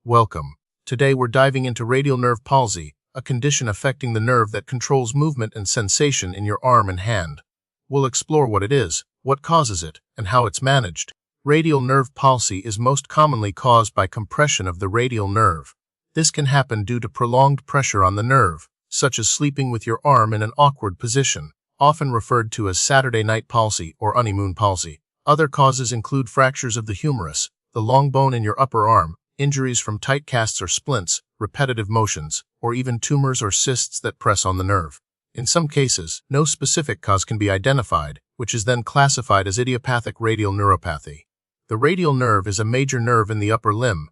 Welcome. Today we're diving into radial nerve palsy, a condition affecting the nerve that controls movement and sensation in your arm and hand. We'll explore what it is, what causes it, and how it's managed. Radial nerve palsy is most commonly caused by compression of the radial nerve. This can happen due to prolonged pressure on the nerve, such as sleeping with your arm in an awkward position, often referred to as Saturday night palsy or honeymoon palsy. Other causes include fractures of the humerus, the long bone in your upper arm, injuries from tight casts or splints, repetitive motions, or even tumors or cysts that press on the nerve. In some cases, no specific cause can be identified, which is then classified as idiopathic radial neuropathy. The radial nerve is a major nerve in the upper limb.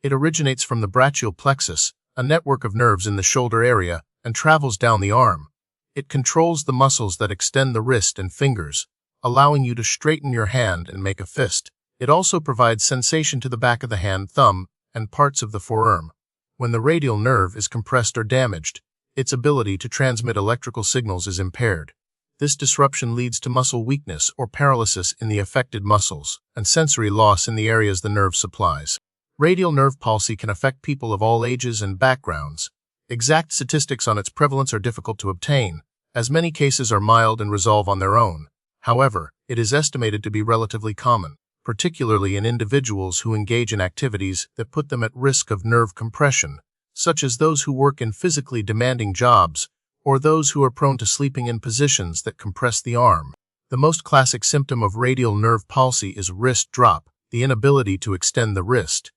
It originates from the brachial plexus, a network of nerves in the shoulder area, and travels down the arm. It controls the muscles that extend the wrist and fingers, allowing you to straighten your hand and make a fist. It also provides sensation to the back of the hand, thumb, and parts of the forearm. When the radial nerve is compressed or damaged, its ability to transmit electrical signals is impaired. This disruption leads to muscle weakness or paralysis in the affected muscles, and sensory loss in the areas the nerve supplies. Radial nerve palsy can affect people of all ages and backgrounds. Exact statistics on its prevalence are difficult to obtain, as many cases are mild and resolve on their own. However, it is estimated to be relatively common, particularly in individuals who engage in activities that put them at risk of nerve compression, such as those who work in physically demanding jobs or those who are prone to sleeping in positions that compress the arm. The most classic symptom of radial nerve palsy is wrist drop, the inability to extend the wrist.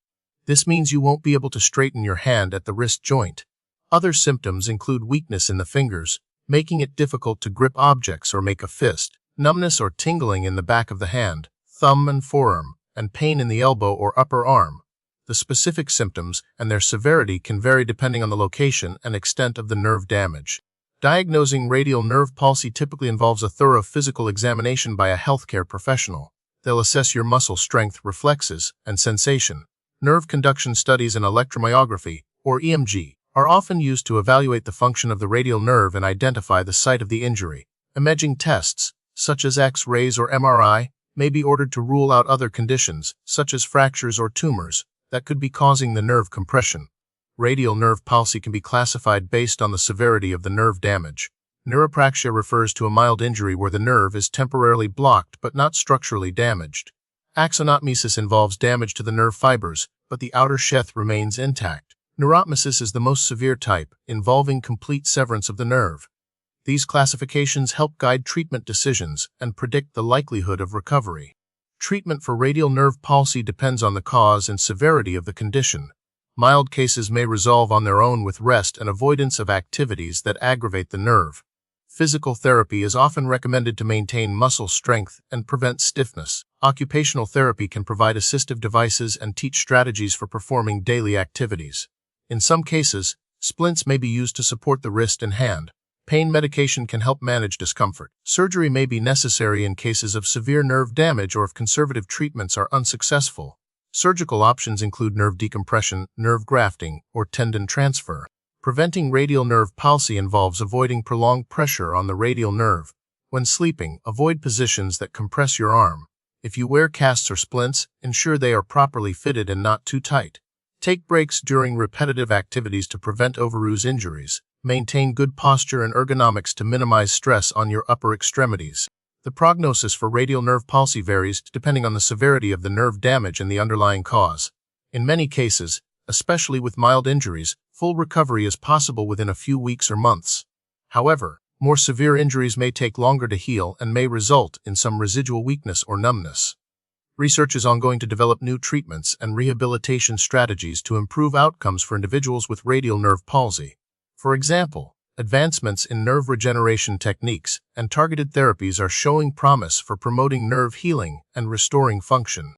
This means you won't be able to straighten your hand at the wrist joint. Other symptoms include weakness in the fingers, making it difficult to grip objects or make a fist, numbness or tingling in the back of the hand, thumb and forearm, and pain in the elbow or upper arm. The specific symptoms and their severity can vary depending on the location and extent of the nerve damage. Diagnosing radial nerve palsy typically involves a thorough physical examination by a healthcare professional. They'll assess your muscle strength, reflexes, and sensation. Nerve conduction studies and electromyography, or EMG, are often used to evaluate the function of the radial nerve and identify the site of the injury. Imaging tests, such as X-rays or MRI, may be ordered to rule out other conditions, such as fractures or tumors, that could be causing the nerve compression. Radial nerve palsy can be classified based on the severity of the nerve damage. Neuropraxia refers to a mild injury where the nerve is temporarily blocked but not structurally damaged. Axonotmesis involves damage to the nerve fibers, but the outer sheath remains intact. Neurotmesis is the most severe type, involving complete severance of the nerve. These classifications help guide treatment decisions and predict the likelihood of recovery. Treatment for radial nerve palsy depends on the cause and severity of the condition. Mild cases may resolve on their own with rest and avoidance of activities that aggravate the nerve. Physical therapy is often recommended to maintain muscle strength and prevent stiffness. Occupational therapy can provide assistive devices and teach strategies for performing daily activities. In some cases, splints may be used to support the wrist and hand. Pain medication can help manage discomfort. Surgery may be necessary in cases of severe nerve damage or if conservative treatments are unsuccessful. Surgical options include nerve decompression, nerve grafting, or tendon transfer. Preventing radial nerve palsy involves avoiding prolonged pressure on the radial nerve. When sleeping, avoid positions that compress your arm. If you wear casts or splints, ensure they are properly fitted and not too tight. Take breaks during repetitive activities to prevent overuse injuries. Maintain good posture and ergonomics to minimize stress on your upper extremities. The prognosis for radial nerve palsy varies depending on the severity of the nerve damage and the underlying cause. In many cases, especially with mild injuries, full recovery is possible within a few weeks or months. However, more severe injuries may take longer to heal and may result in some residual weakness or numbness. Research is ongoing to develop new treatments and rehabilitation strategies to improve outcomes for individuals with radial nerve palsy. For example, advancements in nerve regeneration techniques and targeted therapies are showing promise for promoting nerve healing and restoring function.